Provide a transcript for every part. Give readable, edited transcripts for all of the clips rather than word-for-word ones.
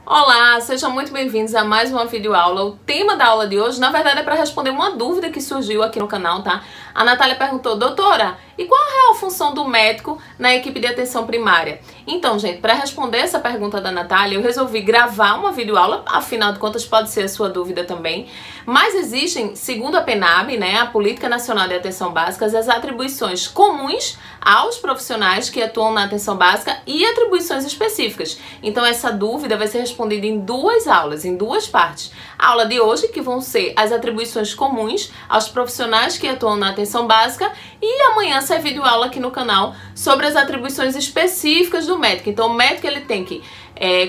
Olá, sejam muito bem-vindos a mais uma videoaula. O tema da aula de hoje, na verdade, é para responder uma dúvida que surgiu aqui no canal, tá? A Natália perguntou, doutora, e qual a real função do médico na equipe de atenção primária? Então, gente, para responder essa pergunta da Natália, eu resolvi gravar uma videoaula, afinal de contas pode ser a sua dúvida também. Mas existem, segundo a PNAB, né, a Política Nacional de Atenção Básica, as atribuições comuns aos profissionais que atuam na atenção básica e atribuições específicas. Então, essa dúvida vai ser respondida em duas aulas, em duas partes. A aula de hoje, que vão ser as atribuições comuns aos profissionais que atuam na atenção básica, e amanhã sai videoaula aqui no canal sobre as atribuições específicas do médico. Então, o médico ele tem que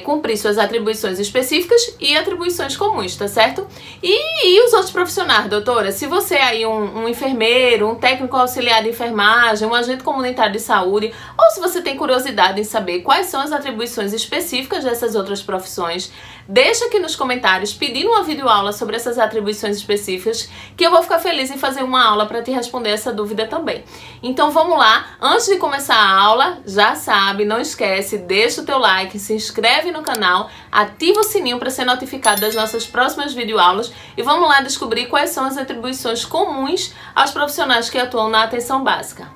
cumprir suas atribuições específicas e atribuições comuns, tá certo? E os outros profissionais, doutora? Se você é aí um enfermeiro, um técnico auxiliar de enfermagem, um agente comunitário de saúde, ou se você tem curiosidade em saber quais são as atribuições específicas dessas outras profissões, deixa aqui nos comentários pedindo uma videoaula sobre essas atribuições específicas, que eu vou ficar feliz em fazer uma aula para te responder essa dúvida também. Então vamos lá, antes de começar a aula, já sabe, não esquece, deixa o teu like, se inscreve no canal, ativa o sininho para ser notificado das nossas próximas videoaulas e vamos lá descobrir quais são as atribuições comuns aos profissionais que atuam na atenção básica.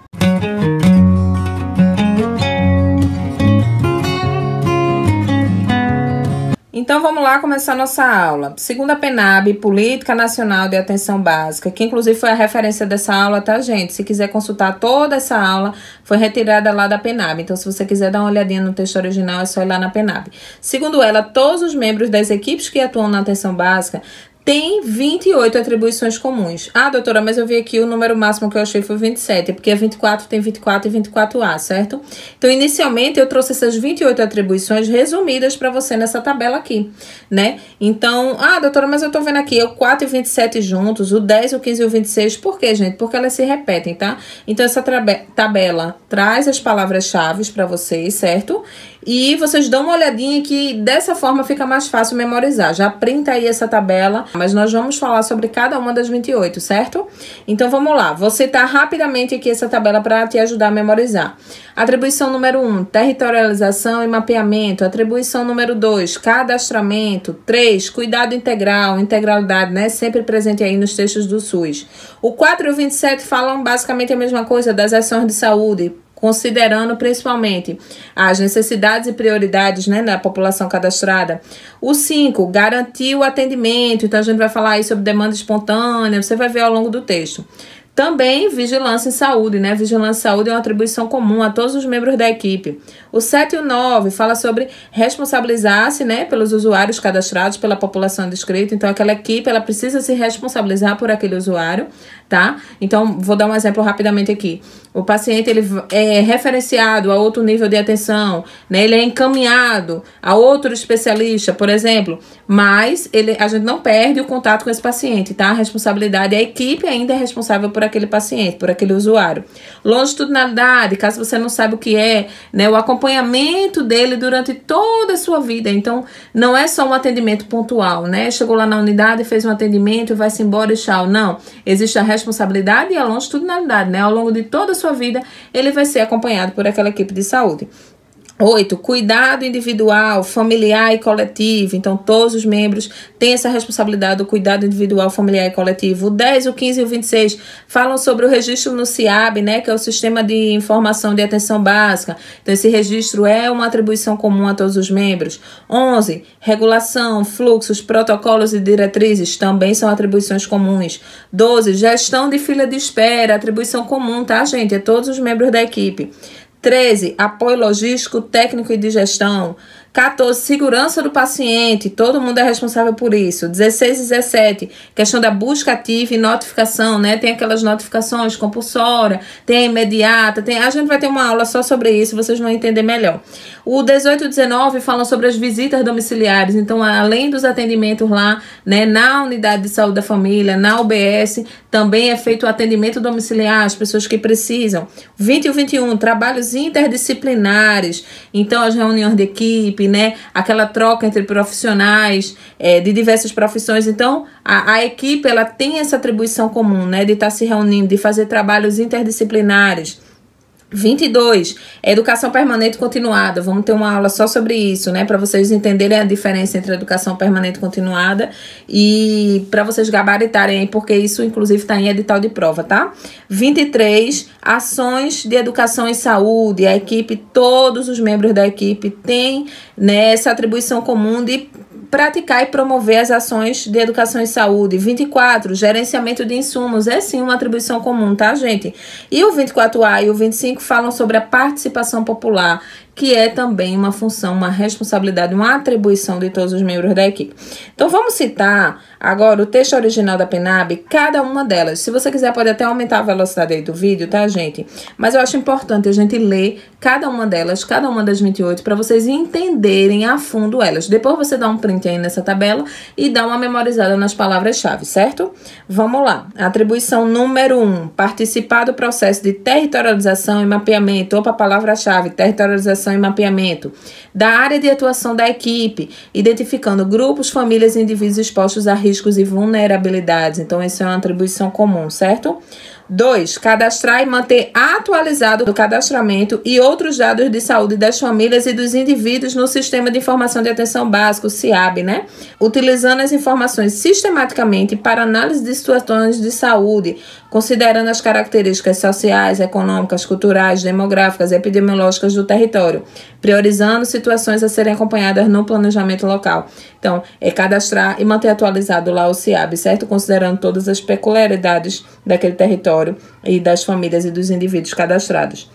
Então vamos lá começar nossa aula. Segundo a PNAB, Política Nacional de Atenção Básica, que inclusive foi a referência dessa aula, tá, gente? Se quiser consultar toda essa aula, foi retirada lá da PNAB. Então, se você quiser dar uma olhadinha no texto original, é só ir lá na PNAB. Segundo ela, todos os membros das equipes que atuam na atenção básica tem 28 atribuições comuns. Ah, doutora, mas eu vi aqui o número máximo que eu achei foi 27, porque a 24 tem 24 e 24A, certo? Então, inicialmente, eu trouxe essas 28 atribuições resumidas para você nessa tabela aqui, né? Então, doutora, mas eu tô vendo aqui o 4 e 27 juntos, o 10, o 15 e o 26. Por quê, gente? Porque elas se repetem, tá? Então, essa tabela traz as palavras-chave para vocês, certo? E vocês dão uma olhadinha que dessa forma fica mais fácil memorizar. Já printa aí essa tabela, mas nós vamos falar sobre cada uma das 28, certo? Então vamos lá, vou citar rapidamente aqui essa tabela para te ajudar a memorizar. Atribuição número 1, territorialização e mapeamento. Atribuição número 2, cadastramento. 3, cuidado integral, integralidade, né? Sempre presente aí nos textos do SUS. O 4 e o 27 falam basicamente a mesma coisa das ações de saúde, considerando principalmente as necessidades e prioridades, né, da população cadastrada. O 5, garantir o atendimento. Então, a gente vai falar aí sobre demanda espontânea, você vai ver ao longo do texto. Também vigilância em saúde, né? Vigilância em saúde é uma atribuição comum a todos os membros da equipe. O 7 e o 9 fala sobre responsabilizar-se, né, pelos usuários cadastrados pela população descrita. Então, aquela equipe, ela precisa se responsabilizar por aquele usuário, tá? Então, vou dar um exemplo rapidamente aqui. O paciente, ele é referenciado a outro nível de atenção, né? Ele é encaminhado a outro especialista, por exemplo, mas a gente não perde o contato com esse paciente, tá? A responsabilidade, a equipe ainda é responsável por aquele paciente, por aquele usuário. Longitudinalidade, caso você não saiba o que é, né? O acompanhamento dele durante toda a sua vida. Então, não é só um atendimento pontual, né? Chegou lá na unidade, fez um atendimento, vai-se embora e tchau. Não. Existe a responsabilidade e a longitudinalidade, né? Ao longo de toda a sua vida, ele vai ser acompanhado por aquela equipe de saúde. 8, cuidado individual, familiar e coletivo. Então, todos os membros têm essa responsabilidade do cuidado individual, familiar e coletivo. O 10, o 15 e o 26 falam sobre o registro no SIAB, né, que é o Sistema de Informação de Atenção Básica. Então, esse registro é uma atribuição comum a todos os membros. 11, regulação, fluxos, protocolos e diretrizes também são atribuições comuns. 12, gestão de fila de espera, atribuição comum, tá, gente? A todos os membros da equipe. 13, apoio logístico, técnico e de gestão. 14, segurança do paciente, todo mundo é responsável por isso. 16 e 17, questão da busca ativa e notificação, né? Tem aquelas notificações compulsórias, tem a imediata, a gente vai ter uma aula só sobre isso, vocês vão entender melhor. O 18 e 19 falam sobre as visitas domiciliares, então além dos atendimentos lá, né, na unidade de saúde da família, na UBS, também é feito o atendimento domiciliar às pessoas que precisam. 20 e 21, trabalhos interdisciplinares, então as reuniões de equipe, né, aquela troca entre profissionais de diversas profissões. Então, a equipe, ela tem essa atribuição comum, né, de estar se reunindo, de fazer trabalhos interdisciplinares. 22, educação permanente continuada. Vamos ter uma aula só sobre isso, né? Para vocês entenderem a diferença entre educação permanente continuada e para vocês gabaritarem aí, porque isso inclusive está em edital de prova, tá? 23, ações de educação e saúde. A equipe, todos os membros da equipe têm, né, essa atribuição comum de praticar e promover as ações de educação e saúde. 24, gerenciamento de insumos. É sim uma atribuição comum, tá, gente? E o 24A e o 25 falam sobre a participação popular, que é também uma função, uma responsabilidade, uma atribuição de todos os membros da equipe. Então, vamos citar agora o texto original da PNAB, cada uma delas. Se você quiser, pode até aumentar a velocidade aí do vídeo, tá, gente? Mas eu acho importante a gente ler cada uma delas, cada uma das 28, para vocês entenderem a fundo elas. Depois você dá um print aí nessa tabela e dá uma memorizada nas palavras-chave, certo? Vamos lá. Atribuição número 1, participar do processo de territorialização e mapeamento. Opa, palavra-chave, territorialização e mapeamento da área de atuação da equipe, identificando grupos, famílias e indivíduos expostos a riscos e vulnerabilidades. Então, essa é uma atribuição comum, certo? 2, cadastrar e manter atualizado o cadastramento e outros dados de saúde das famílias e dos indivíduos no Sistema de Informação de Atenção Básico, SIAB, né? Utilizando as informações sistematicamente para análise de situações de saúde, considerando as características sociais, econômicas, culturais, demográficas e epidemiológicas do território, priorizando situações a serem acompanhadas no planejamento local. Então, é cadastrar e manter atualizado lá o SIAB, certo? Considerando todas as peculiaridades daquele território e das famílias e dos indivíduos cadastrados.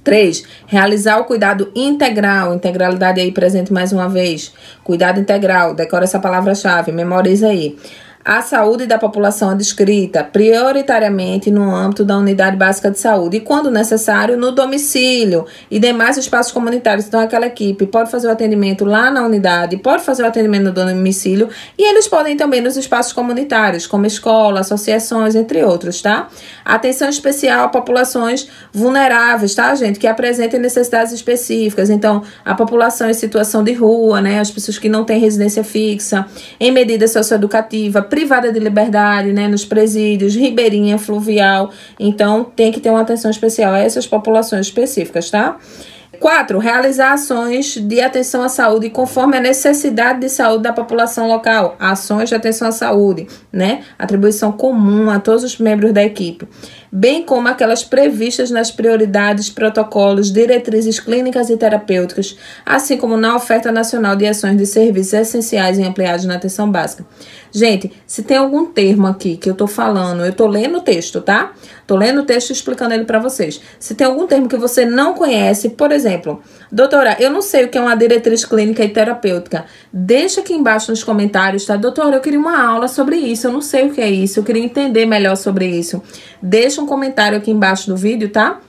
3, realizar o cuidado integral, integralidade aí presente mais uma vez. Cuidado integral, decora essa palavra-chave, memoriza aí. A saúde da população adscrita, prioritariamente no âmbito da unidade básica de saúde e, quando necessário, no domicílio e demais espaços comunitários. Então, aquela equipe pode fazer o atendimento lá na unidade, pode fazer o atendimento no domicílio e eles podem também nos espaços comunitários, como escola, associações, entre outros, tá? Atenção especial a populações vulneráveis, tá, gente? Que apresentem necessidades específicas. Então, a população em situação de rua, né? As pessoas que não têm residência fixa, em medida socioeducativa, privada de liberdade, né, nos presídios, ribeirinha, fluvial. Então, tem que ter uma atenção especial a essas populações específicas, tá? 4, realizar ações de atenção à saúde conforme a necessidade de saúde da população local. Ações de atenção à saúde, né? Atribuição comum a todos os membros da equipe. Bem como aquelas previstas nas prioridades, protocolos, diretrizes clínicas e terapêuticas, assim como na oferta nacional de ações de serviços essenciais e ampliados na atenção básica. Gente, se tem algum termo aqui que eu tô falando, eu tô lendo o texto, tá? Tô lendo o texto e explicando ele para vocês. Se tem algum termo que você não conhece, por exemplo, doutora, eu não sei o que é uma diretriz clínica e terapêutica. Deixa aqui embaixo nos comentários, tá? Doutora, eu queria uma aula sobre isso, eu não sei o que é isso, eu queria entender melhor sobre isso. Deixa um comentário aqui embaixo do vídeo, tá?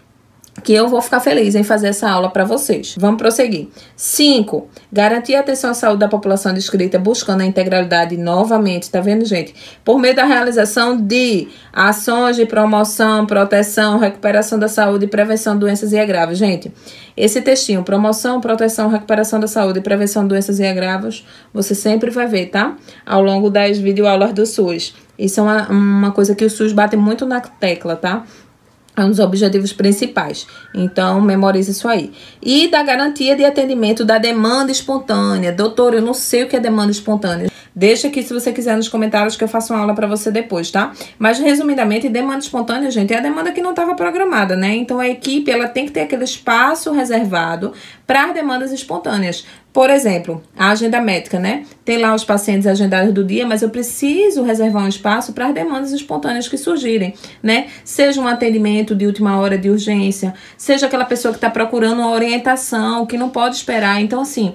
Que eu vou ficar feliz em fazer essa aula para vocês. Vamos prosseguir. 5, garantir a atenção à saúde da população adscrita, buscando a integralidade novamente, tá vendo, gente? Por meio da realização de ações de promoção, proteção, recuperação da saúde e prevenção de doenças e agravos. Gente, esse textinho, promoção, proteção, recuperação da saúde e prevenção de doenças e agravos, você sempre vai ver, tá? Ao longo das videoaulas do SUS. Isso é uma coisa que o SUS bate muito na tecla, tá? É um dos objetivos principais. Então, memorize isso aí. E da garantia de atendimento da demanda espontânea. Doutor, eu não sei o que é demanda espontânea. Deixa aqui, se você quiser, nos comentários que eu faço uma aula para você depois, tá? Mas, resumidamente, demanda espontânea, gente, é a demanda que não estava programada, né? Então, a equipe, ela tem que ter aquele espaço reservado para as demandas espontâneas. Por exemplo, a agenda médica, né? Tem lá os pacientes agendados do dia, mas eu preciso reservar um espaço para as demandas espontâneas que surgirem, né? Seja um atendimento de última hora de urgência, seja aquela pessoa que está procurando uma orientação, que não pode esperar. Então, assim,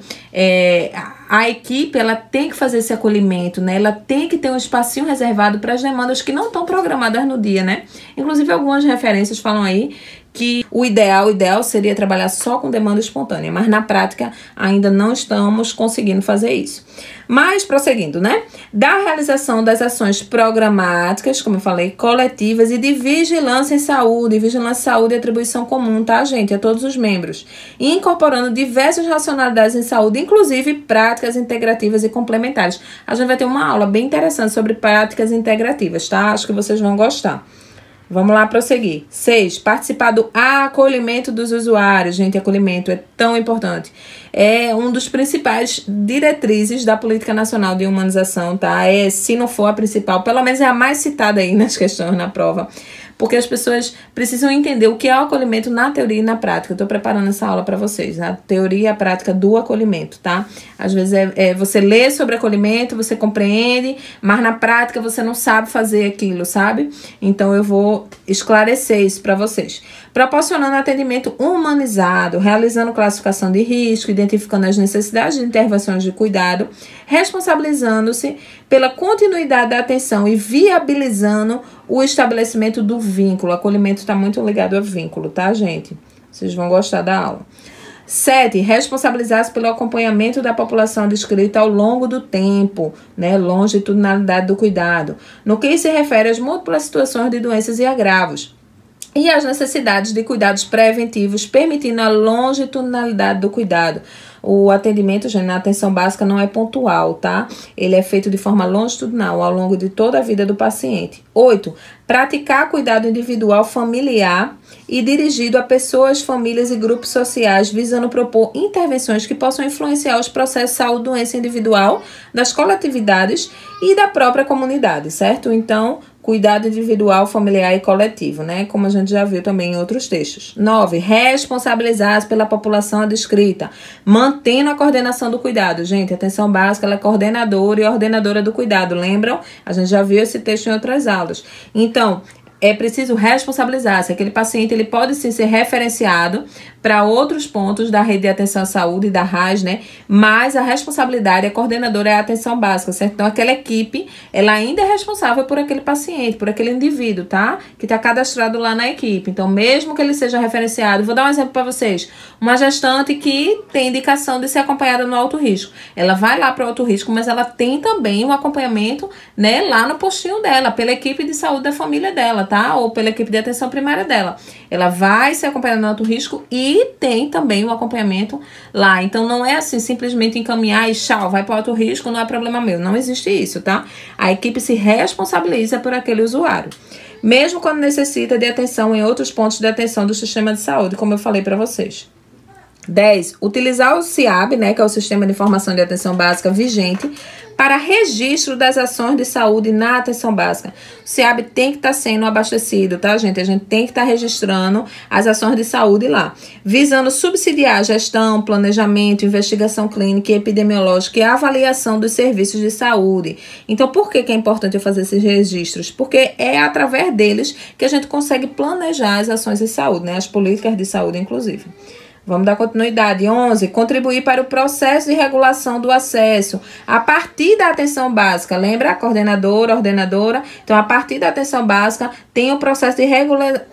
a equipe, ela tem que fazer esse acolhimento, né? Ela tem que ter um espacinho reservado para as demandas que não estão programadas no dia, né? Inclusive, algumas referências falam aí que o ideal seria trabalhar só com demanda espontânea, mas na prática ainda não estamos conseguindo fazer isso. Mas, prosseguindo, né? Da realização das ações programáticas, como eu falei, coletivas e de vigilância em saúde. Vigilância em saúde é atribuição comum, tá, gente? A todos os membros. E incorporando diversas racionalidades em saúde, inclusive práticas integrativas e complementares. A gente vai ter uma aula bem interessante sobre práticas integrativas, tá? Acho que vocês vão gostar. Vamos lá prosseguir. 6. Participar do acolhimento dos usuários. Gente, acolhimento é tão importante. É um dos principais diretrizes da Política Nacional de Humanização, tá? Se não for a principal, pelo menos é a mais citada aí nas questões na prova. Porque as pessoas precisam entender o que é o acolhimento na teoria e na prática. Eu tô preparando essa aula para vocês, a teoria e a prática do acolhimento, tá? Às vezes você lê sobre acolhimento, você compreende, mas na prática você não sabe fazer aquilo, sabe? Então eu vou esclarecer isso para vocês. Proporcionando atendimento humanizado, realizando classificação de risco, identificando as necessidades de intervenções de cuidado, responsabilizando-se pela continuidade da atenção e viabilizando o estabelecimento do vínculo. O acolhimento está muito ligado a vínculo, tá, gente? Vocês vão gostar da aula. 7. Responsabilizar-se pelo acompanhamento da população descrita ao longo do tempo, né? Longitudinalidade do cuidado. No que se refere às múltiplas situações de doenças e agravos. E as necessidades de cuidados preventivos, permitindo a longitudinalidade do cuidado. O atendimento, gente, na atenção básica não é pontual, tá? Ele é feito de forma longitudinal, ao longo de toda a vida do paciente. 8. Praticar cuidado individual familiar e dirigido a pessoas, famílias e grupos sociais, visando propor intervenções que possam influenciar os processos de saúde e doença individual, das coletividades e da própria comunidade, certo? Então, cuidado individual, familiar e coletivo, né? Como a gente já viu também em outros textos. 9. Responsabilizar-se pela população descrita, mantendo a coordenação do cuidado. Gente, a atenção básica, ela é coordenadora e ordenadora do cuidado, lembram? A gente já viu esse texto em outras aulas. Então, é preciso responsabilizar-se. Aquele paciente, ele pode sim ser referenciado para outros pontos da rede de atenção à saúde e da RAS, né? Mas a responsabilidade, a coordenadora é a atenção básica, certo? Então, aquela equipe, ela ainda é responsável por aquele paciente, por aquele indivíduo, tá? Que está cadastrado lá na equipe. Então, mesmo que ele seja referenciado, vou dar um exemplo para vocês. Uma gestante que tem indicação de ser acompanhada no alto risco. Ela vai lá para o alto risco, mas ela tem também um acompanhamento, né? Lá no postinho dela, pela equipe de saúde da família dela, tá? Ou pela equipe de atenção primária dela. Ela vai ser acompanhada no alto risco e tem também o acompanhamento lá. Então, não é assim, simplesmente encaminhar e tchau, vai para o alto risco, não é problema meu. Não existe isso, tá? A equipe se responsabiliza por aquele usuário. Mesmo quando necessita de atenção em outros pontos de atenção do sistema de saúde, como eu falei para vocês. 10. Utilizar o SIAB, né, que é o Sistema de Informação de Atenção Básica vigente, para registro das ações de saúde na atenção básica. O SIAB tem que estar sendo abastecido, tá, gente? A gente tem que estar registrando as ações de saúde lá, visando subsidiar a gestão, planejamento, investigação clínica e epidemiológica e a avaliação dos serviços de saúde. Então, por que é importante eu fazer esses registros? Porque é através deles que a gente consegue planejar as ações de saúde, né? As políticas de saúde, inclusive. Vamos dar continuidade. 11. Contribuir para o processo de regulação do acesso a partir da atenção básica. Lembra? A coordenadora, ordenadora. Então, a partir da atenção básica, tem o processo de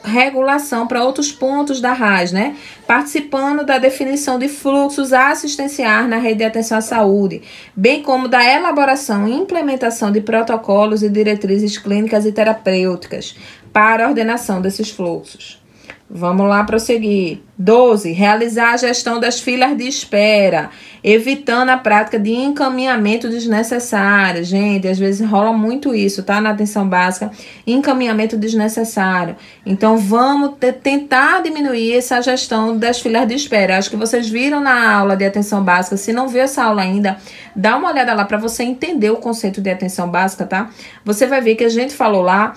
regulação para outros pontos da RAS, né? Participando da definição de fluxos assistenciais na rede de atenção à saúde, bem como da elaboração e implementação de protocolos e diretrizes clínicas e terapêuticas para a ordenação desses fluxos. Vamos lá prosseguir. 12. Realizar a gestão das filas de espera, evitando a prática de encaminhamento desnecessário. Gente, às vezes rola muito isso, tá? Na atenção básica, encaminhamento desnecessário. Então, vamos tentar diminuir essa gestão das filas de espera. Acho que vocês viram na aula de atenção básica. Se não viu essa aula ainda, dá uma olhada lá para você entender o conceito de atenção básica, tá? Você vai ver que a gente falou lá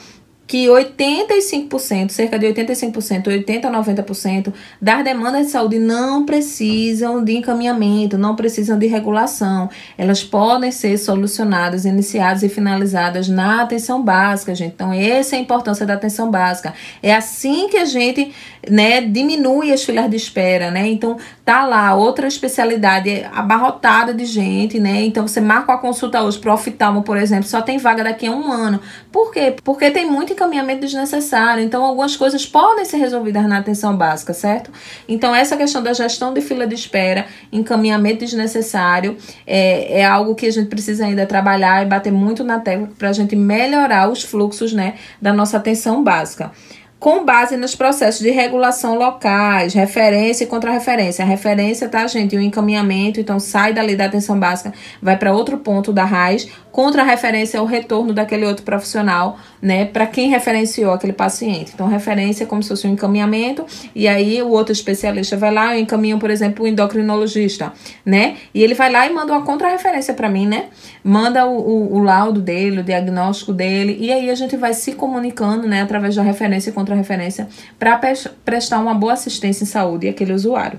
que 85%, cerca de 85%, 80% a 90% das demandas de saúde não precisam de encaminhamento, não precisam de regulação. Elas podem ser solucionadas, iniciadas e finalizadas na atenção básica, gente. Então, essa é a importância da atenção básica. É assim que a gente, né, diminui as filas de espera, né? Então, tá lá outra especialidade abarrotada de gente, né? Então, você marca uma consulta hoje para o oftalmo, por exemplo, só tem vaga daqui a 1 ano. Por quê? Porque tem muito encaminhamento desnecessário. Então, algumas coisas podem ser resolvidas na atenção básica, certo? Então, essa questão da gestão de fila de espera, encaminhamento desnecessário, é algo que a gente precisa ainda trabalhar e bater muito na tecla para a gente melhorar os fluxos, né, da nossa atenção básica. com base nos processos de regulação locais, referência e contra-referência. A referência, tá, gente? E o encaminhamento, então sai dali da atenção básica, vai para outro ponto da RAIS. Contra-referência é o retorno daquele outro profissional, né, para quem referenciou aquele paciente. Então, referência é como se fosse um encaminhamento, e aí o outro especialista vai lá e encaminha, por exemplo, o endocrinologista, né? E ele vai lá e manda uma contra-referência para mim, né? Manda o laudo dele, o diagnóstico dele, e aí a gente vai se comunicando, né, através da referência e contra-referência, para prestar uma boa assistência em saúde àquele usuário,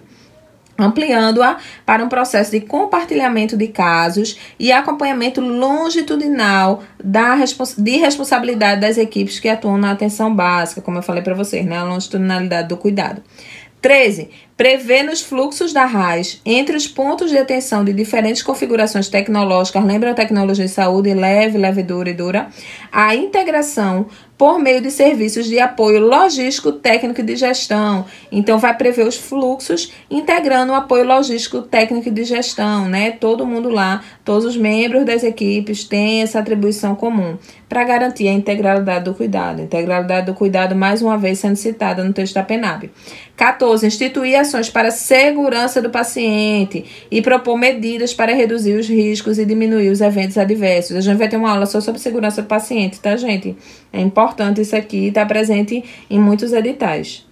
ampliando-a para um processo de compartilhamento de casos e acompanhamento longitudinal de responsabilidade das equipes que atuam na atenção básica, como eu falei para vocês, né, a longitudinalidade do cuidado. 13. Prevê nos fluxos da RAIS, entre os pontos de atenção de diferentes configurações tecnológicas, lembra a tecnologia de saúde, leve, dura e dura, a integração por meio de serviços de apoio logístico, técnico e de gestão. Então, vai prever os fluxos integrando o apoio logístico, técnico e de gestão, né? Todo mundo lá, todos os membros das equipes têm essa atribuição comum para garantir a integralidade do cuidado. Integralidade do cuidado, mais uma vez, sendo citada no texto da PNAB. 14. Instituir ações para a segurança do paciente e propor medidas para reduzir os riscos e diminuir os eventos adversos. A gente vai ter uma aula só sobre segurança do paciente, tá, gente? É importante isso aqui, está presente em muitos editais.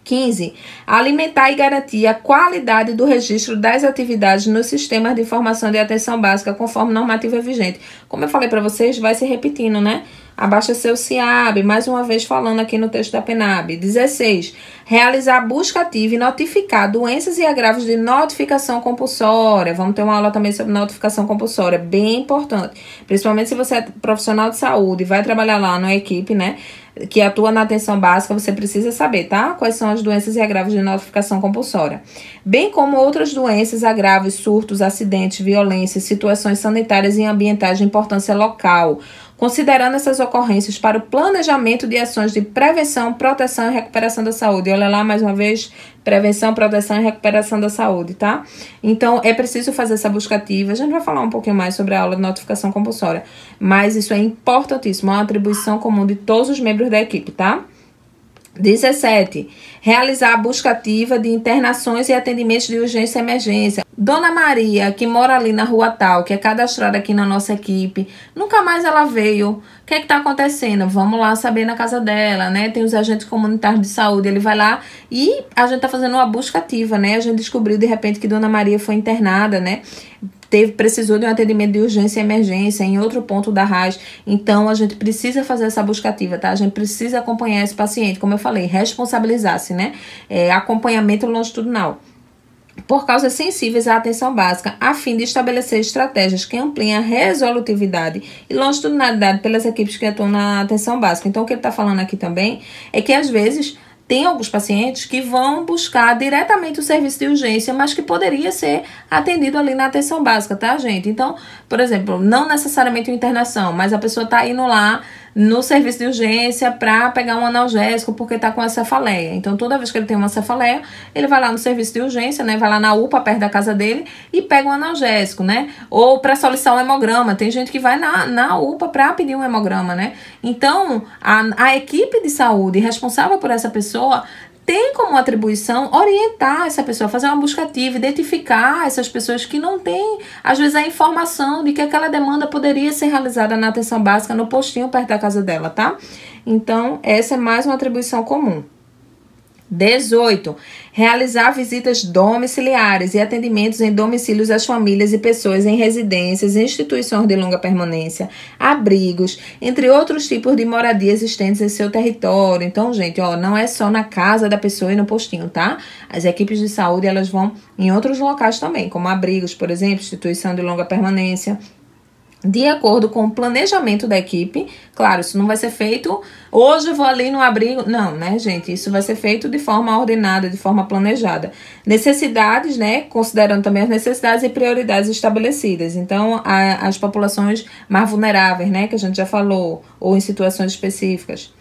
15. Alimentar e garantir a qualidade do registro das atividades nos sistemas de informação de atenção básica conforme normativa vigente. Como eu falei para vocês, vai se repetindo, né? Abastecer o CIAB, mais uma vez falando aqui no texto da PNAB. 16. Realizar busca ativa e notificar doenças e agravos de notificação compulsória. Vamos ter uma aula também sobre notificação compulsória, bem importante. Principalmente se você é profissional de saúde e vai trabalhar lá na equipe, né, que atua na atenção básica, você precisa saber, tá? Quais são as doenças e agravos de notificação compulsória. Bem como outras doenças, agravos, surtos, acidentes, violências, situações sanitárias e ambientais de importância local, considerando essas ocorrências para o planejamento de ações de prevenção, proteção e recuperação da saúde. Olha lá, mais uma vez, prevenção, proteção e recuperação da saúde, tá? Então, é preciso fazer essa busca ativa. A gente vai falar um pouquinho mais sobre a aula de notificação compulsória, mas isso é importantíssimo, é uma atribuição comum de todos os membros da equipe, tá? 17. Realizar a busca ativa de internações e atendimentos de urgência e emergência. Dona Maria, que mora ali na rua tal, que é cadastrada aqui na nossa equipe, nunca mais ela veio. O que é que tá acontecendo? Vamos lá saber na casa dela, né? Tem os agentes comunitários de saúde, ele vai lá e a gente tá fazendo uma busca ativa, né? A gente descobriu de repente que Dona Maria foi internada, né? Precisou de um atendimento de urgência e emergência em outro ponto da RAIS. Então, a gente precisa fazer essa busca ativa, tá? A gente precisa acompanhar esse paciente, como eu falei, responsabilizar-se, né? Acompanhamento longitudinal por causas sensíveis à atenção básica, a fim de estabelecer estratégias que ampliem a resolutividade e longitudinalidade pelas equipes que atuam na atenção básica. Então, o que ele está falando aqui também é que, às vezes, tem alguns pacientes que vão buscar diretamente o serviço de urgência, mas que poderia ser atendido ali na atenção básica, tá, gente? Então, por exemplo, não necessariamente uma internação, mas a pessoa tá indo lá no serviço de urgência para pegar um analgésico porque tá com a cefaleia. Então, toda vez que ele tem uma cefaleia, ele vai lá no serviço de urgência, né? Vai lá na UPA, perto da casa dele, e pega um analgésico, né? Ou para solicitar um hemograma. Tem gente que vai na UPA para pedir um hemograma, né? Então, a equipe de saúde responsável por essa pessoa tem como atribuição orientar essa pessoa, fazer uma busca ativa, identificar essas pessoas que não têm, às vezes, a informação de que aquela demanda poderia ser realizada na atenção básica no postinho perto da casa dela, tá? Então, essa é mais uma atribuição comum. 18. Realizar visitas domiciliares e atendimentos em domicílios às famílias e pessoas em residências, instituições de longa permanência, abrigos, entre outros tipos de moradia existentes em seu território. Então, gente, ó, não é só na casa da pessoa e no postinho, tá? As equipes de saúde, elas vão em outros locais também, como abrigos, por exemplo, instituição de longa permanência, de acordo com o planejamento da equipe. Claro, isso não vai ser feito, hoje eu vou ali no abrigo, não, né, gente? Isso vai ser feito de forma ordenada, de forma planejada. Necessidades, né, considerando também as necessidades e prioridades estabelecidas. Então, as populações mais vulneráveis, né, que a gente já falou, ou em situações específicas.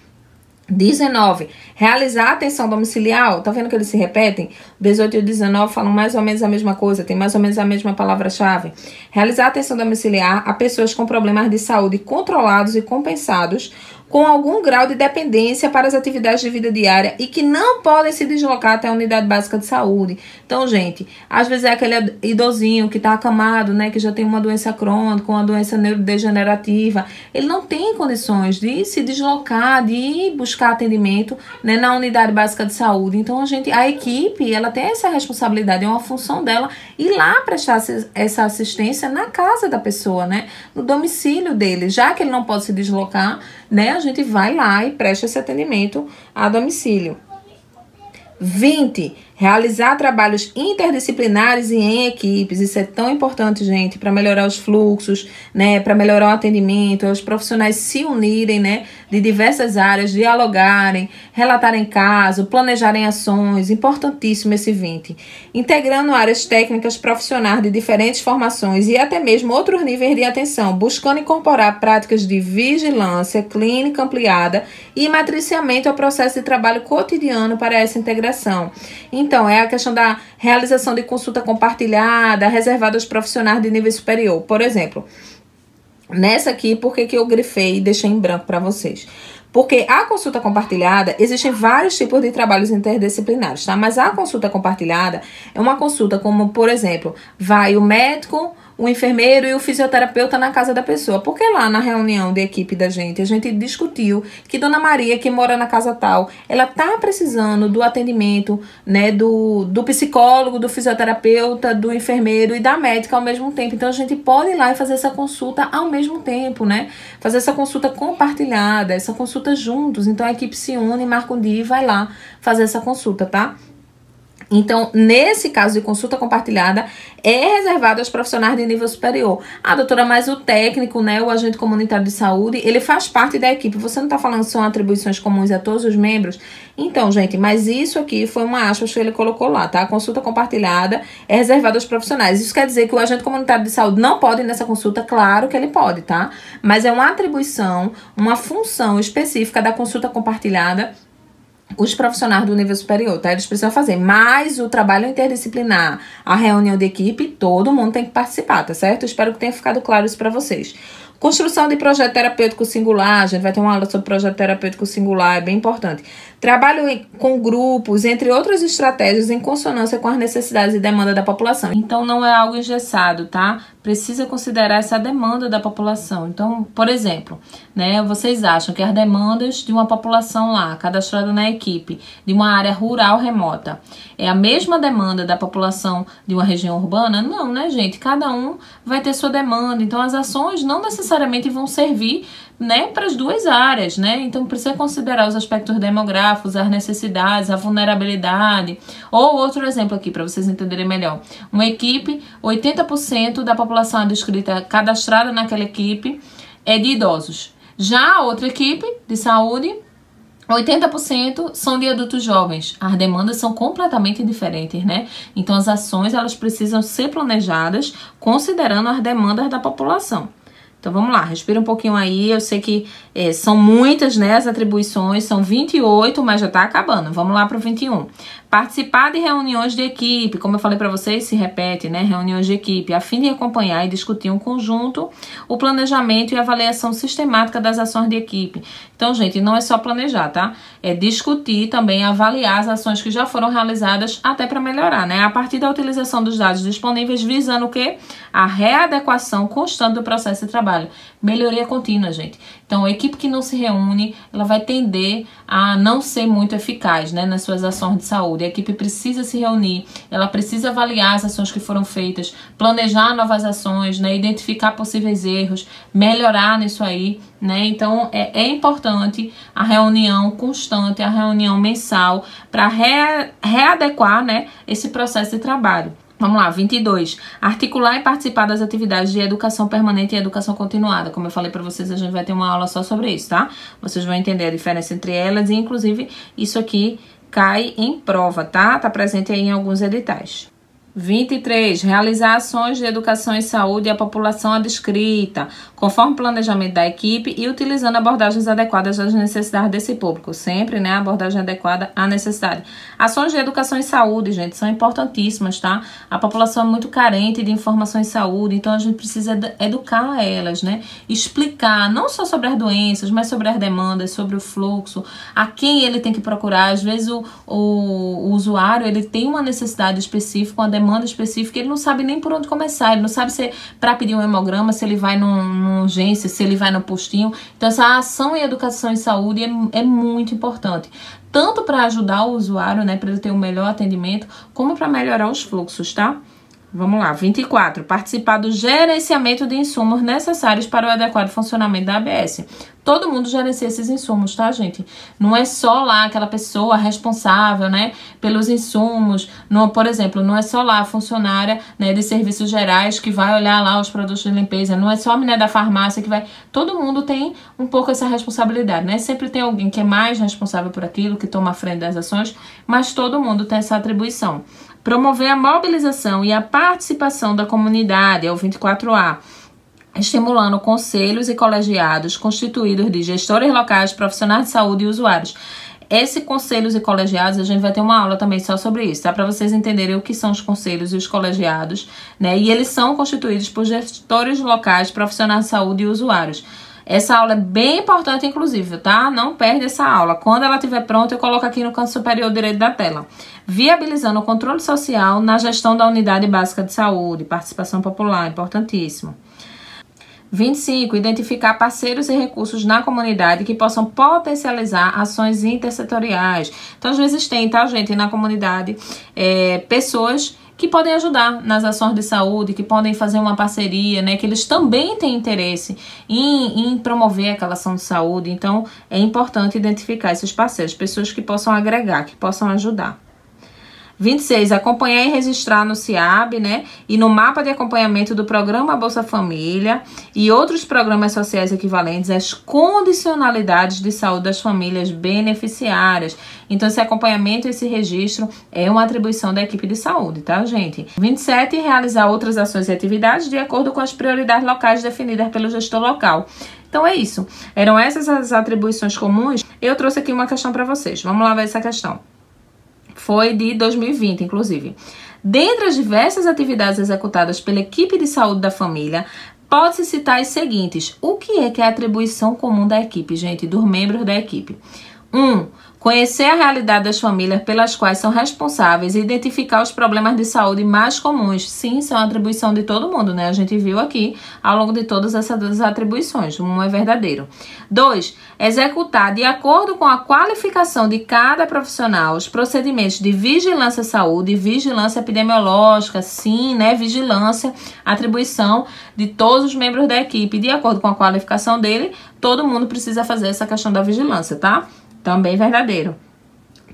19. Realizar a atenção domiciliar. Tá vendo que eles se repetem? 18 e 19 falam mais ou menos a mesma coisa, tem mais ou menos a mesma palavra-chave. Realizar a atenção domiciliar a pessoas com problemas de saúde controlados e compensados com algum grau de dependência para as atividades de vida diária e que não podem se deslocar até a unidade básica de saúde. Então, gente, às vezes é aquele idosinho que está acamado, né, que já tem uma doença crônica, uma doença neurodegenerativa, ele não tem condições de se deslocar, de ir buscar atendimento, né, na unidade básica de saúde. Então, a equipe, ela tem essa responsabilidade, é uma função dela ir lá prestar essa assistência na casa da pessoa, né, no domicílio dele. Já que ele não pode se deslocar, né, a gente vai lá e presta esse atendimento a domicílio. 20. Realizar trabalhos interdisciplinares e em equipes. Isso é tão importante, gente, para melhorar os fluxos, né, para melhorar o atendimento, os profissionais se unirem, né, de diversas áreas, dialogarem, relatarem caso, planejarem ações. Importantíssimo esse 20. Integrando áreas técnicas profissionais de diferentes formações e até mesmo outros níveis de atenção, buscando incorporar práticas de vigilância clínica ampliada e matriciamento ao processo de trabalho cotidiano para essa integração. Então, é a questão da realização de consulta compartilhada, reservada aos profissionais de nível superior. Por exemplo, nessa aqui, por que eu grifei e deixei em branco para vocês? Porque a consulta compartilhada, existem vários tipos de trabalhos interdisciplinares, tá? Mas a consulta compartilhada é uma consulta como, por exemplo, vai o médico, o enfermeiro e o fisioterapeuta na casa da pessoa. Porque lá na reunião de equipe da gente, a gente discutiu que Dona Maria, que mora na casa tal, ela tá precisando do atendimento, né, do psicólogo, do fisioterapeuta, do enfermeiro e da médica ao mesmo tempo. Então, a gente pode ir lá e fazer essa consulta ao mesmo tempo, né? Fazer essa consulta compartilhada, essa consulta juntos. Então, a equipe se une, marca um dia e vai lá fazer essa consulta, tá? Então, nesse caso de consulta compartilhada, é reservado aos profissionais de nível superior. Ah, doutora, mas o técnico, né, o agente comunitário de saúde, ele faz parte da equipe. Você não está falando que são atribuições comuns a todos os membros? Então, gente, mas isso aqui foi uma aspas que ele colocou lá, tá? A consulta compartilhada é reservada aos profissionais. Isso quer dizer que o agente comunitário de saúde não pode ir nessa consulta? Claro que ele pode, tá? Mas é uma atribuição, uma função específica da consulta compartilhada, os profissionais do nível superior, tá? Eles precisam fazer. Mas o trabalho interdisciplinar, a reunião de equipe, todo mundo tem que participar, tá certo? Espero que tenha ficado claro isso para vocês. Construção de projeto terapêutico singular, a gente vai ter uma aula sobre projeto terapêutico singular, é bem importante. Trabalho com grupos, entre outras estratégias, em consonância com as necessidades e demanda da população. Então, não é algo engessado, tá? Precisa considerar essa demanda da população. Então, por exemplo, né, vocês acham que as demandas de uma população lá, cadastrada na equipe, de uma área rural remota, é a mesma demanda da população de uma região urbana? Não, né, gente? Cada um vai ter sua demanda. Então, as ações não necessariamente vão servir, né, para as duas áreas, né? Então precisa considerar os aspectos demográficos, as necessidades, a vulnerabilidade. Ou outro exemplo aqui para vocês entenderem melhor. Uma equipe, 80% da população descrita cadastrada naquela equipe é de idosos. Já a outra equipe de saúde, 80% são de adultos jovens. As demandas são completamente diferentes, né? Então as ações, elas precisam ser planejadas considerando as demandas da população. Então, vamos lá, respira um pouquinho aí. Eu sei que são muitas, né, as atribuições, são 28, mas já tá acabando. Vamos lá para o 21. Participar de reuniões de equipe, como eu falei para vocês, se repete, né, reuniões de equipe, a fim de acompanhar e discutir em conjunto o planejamento e avaliação sistemática das ações de equipe. Então, gente, não é só planejar, tá? É discutir também, avaliar as ações que já foram realizadas até para melhorar, né? A partir da utilização dos dados disponíveis, visando o quê? A readequação constante do processo de trabalho. Melhoria contínua, gente. Então, a equipe que não se reúne, ela vai tender a não ser muito eficaz, né, nas suas ações de saúde. A equipe precisa se reunir, ela precisa avaliar as ações que foram feitas, planejar novas ações, né, identificar possíveis erros, melhorar nisso aí, né? Então, é importante a reunião constante, a reunião mensal, para readequar, né, esse processo de trabalho. Vamos lá, 22. Articular e participar das atividades de educação permanente e educação continuada. Como eu falei para vocês, a gente vai ter uma aula só sobre isso, tá? Vocês vão entender a diferença entre elas e, inclusive, isso aqui cai em prova, tá? Tá presente aí em alguns editais. 23. Realizar ações de educação e saúde à população adscrita, conforme o planejamento da equipe e utilizando abordagens adequadas às necessidades desse público. Sempre, né, a abordagem adequada à necessidade. Ações de educação e saúde, gente, são importantíssimas, tá? A população é muito carente de informação em saúde, então a gente precisa educar elas, né? Explicar, não só sobre as doenças, mas sobre as demandas, sobre o fluxo, a quem ele tem que procurar. Às vezes o usuário, ele tem uma necessidade específica, uma demanda específica, ele não sabe nem por onde começar, ele não sabe se para pedir um hemograma, se ele vai numa urgência, se ele vai no postinho. Então essa ação em educação e saúde é muito importante, tanto para ajudar o usuário, né, para ele ter um melhor atendimento, como para melhorar os fluxos, tá? Vamos lá, 24. Participar do gerenciamento de insumos necessários para o adequado funcionamento da ABS. Todo mundo gerencia esses insumos, tá, gente? Não é só lá aquela pessoa responsável, né, pelos insumos. Não, por exemplo, não é só lá a funcionária, né, de serviços gerais que vai olhar lá os produtos de limpeza. Não é só a mulher da farmácia que vai... Todo mundo tem um pouco essa responsabilidade, né? Sempre tem alguém que é mais responsável por aquilo, que toma a frente das ações, mas todo mundo tem essa atribuição. Promover a mobilização e a participação da comunidade, é o 24A, estimulando conselhos e colegiados constituídos de gestores locais, profissionais de saúde e usuários. Esse conselhos e colegiados, a gente vai ter uma aula também só sobre isso, tá? Para vocês entenderem o que são os conselhos e os colegiados, né? E eles são constituídos por gestores locais, profissionais de saúde e usuários. Essa aula é bem importante, inclusive, tá? Não perde essa aula. Quando ela estiver pronta, eu coloco aqui no canto superior direito da tela. Viabilizando o controle social na gestão da unidade básica de saúde. Participação popular, importantíssimo. 25. Identificar parceiros e recursos na comunidade que possam potencializar ações intersetoriais. Então, às vezes tem, tá, gente, na comunidade, pessoas que podem ajudar nas ações de saúde, que podem fazer uma parceria, né, que eles também têm interesse em promover aquela ação de saúde. Então, é importante identificar esses parceiros, pessoas que possam agregar, que possam ajudar. 26. Acompanhar e registrar no CIAB, né, e no mapa de acompanhamento do Programa Bolsa Família e outros programas sociais equivalentes as condicionalidades de saúde das famílias beneficiárias. Então, esse acompanhamento, esse registro é uma atribuição da equipe de saúde, tá, gente? 27. Realizar outras ações e atividades de acordo com as prioridades locais definidas pelo gestor local. Então, é isso. Eram essas as atribuições comuns. Eu trouxe aqui uma questão para vocês. Vamos lá ver essa questão. Foi de 2020, inclusive. Dentre as diversas atividades executadas pela equipe de saúde da família, pode-se citar as seguintes. O que é a atribuição comum da equipe, gente, dos membros da equipe? 1. Conhecer a realidade das famílias pelas quais são responsáveis e identificar os problemas de saúde mais comuns. Sim, isso é uma atribuição de todo mundo, né? A gente viu aqui ao longo de todas essas atribuições. Um é verdadeiro. 2. Executar, de acordo com a qualificação de cada profissional, os procedimentos de vigilância à saúde e vigilância epidemiológica. Sim, né? Vigilância, atribuição de todos os membros da equipe. De acordo com a qualificação dele, todo mundo precisa fazer essa questão da vigilância, tá? Também verdadeiro.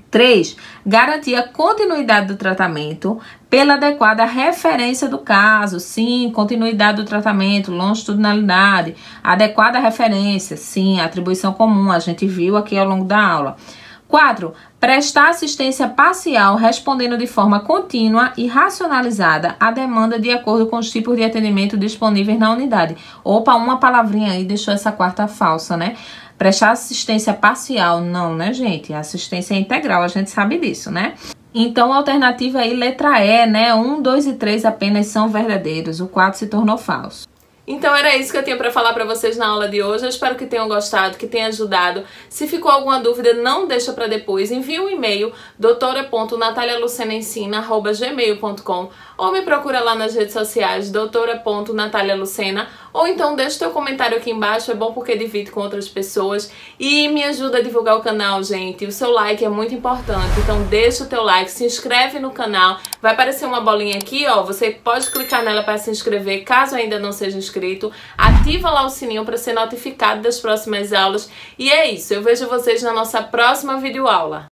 3. Garantir a continuidade do tratamento pela adequada referência do caso. Sim, continuidade do tratamento, longitudinalidade, adequada referência. Sim, atribuição comum, a gente viu aqui ao longo da aula. 4. Prestar assistência parcial, respondendo de forma contínua e racionalizada à demanda de acordo com os tipos de atendimento disponíveis na unidade. Opa, uma palavrinha aí deixou essa quarta falsa, né? Prestar assistência parcial, não, né, gente? Assistência integral, a gente sabe disso, né? Então, a alternativa aí, letra E, né? 1, 2 e 3 apenas são verdadeiros. O 4 se tornou falso. Então era isso que eu tinha para falar para vocês na aula de hoje. Eu espero que tenham gostado, que tenha ajudado. Se ficou alguma dúvida, não deixa para depois. Envie um e-mail doutora.natalialucenaensina@gmail.com ou me procura lá nas redes sociais doutora.natalialucena, ou então deixa teu comentário aqui embaixo, é bom porque divide com outras pessoas e me ajuda a divulgar o canal, gente. O seu like é muito importante, então deixa o teu like, se inscreve no canal, vai aparecer uma bolinha aqui, ó, você pode clicar nela para se inscrever, caso ainda não seja inscrito, ativa lá o sininho para ser notificado das próximas aulas, e é isso, eu vejo vocês na nossa próxima videoaula.